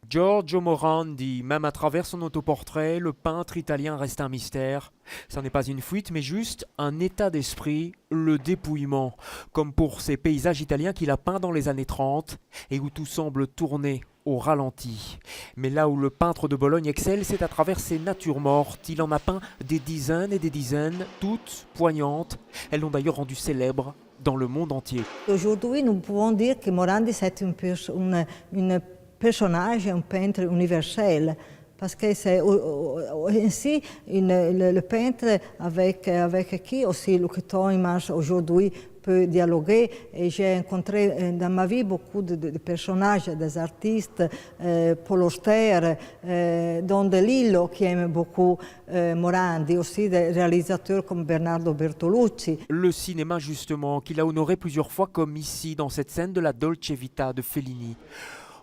Giorgio Morandi, même à travers son autoportrait, le peintre italien reste un mystère. Ce n'est pas une fuite, mais juste un état d'esprit, le dépouillement, comme pour ces paysages italiens qu'il a peints dans les années 30 et où tout semble tourner au ralenti. Mais là où le peintre de Bologne excelle, c'est à travers ses natures mortes. Il en a peint des dizaines et des dizaines, toutes poignantes. Elles l'ont d'ailleurs rendu célèbre dans le monde entier. Aujourd'hui, nous pouvons dire que Morandi c'est un personnage, un peintre universel, parce que c'est ainsi le peintre avec qui aussi le temps image aujourd'hui peut dialoguer. Et j'ai rencontré dans ma vie beaucoup de personnages, des artistes, Paul Auster, Don DeLillo qui aime beaucoup Morandi, aussi des réalisateurs comme Bernardo Bertolucci. Le cinéma justement, qu'il a honoré plusieurs fois comme ici dans cette scène de la Dolce Vita de Fellini.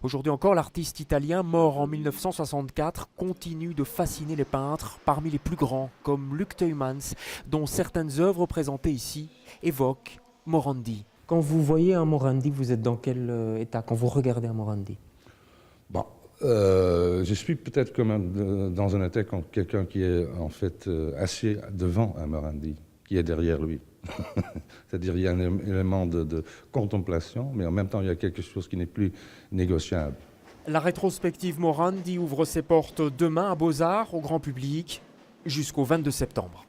Aujourd'hui encore, l'artiste italien, mort en 1964, continue de fasciner les peintres, parmi les plus grands, comme Luc Teumans, dont certaines œuvres présentées ici évoquent Morandi. Quand vous voyez un Morandi, vous êtes dans quel état quand vous regardez un Morandi? Bon, je suis peut-être dans un état comme quelqu'un qui est en fait assis devant un Morandi, qui est derrière lui. C'est-à-dire il y a un élément de contemplation, mais en même temps il y a quelque chose qui n'est plus négociable. La rétrospective Morandi ouvre ses portes demain à Beaux-Arts au grand public jusqu'au 22 septembre.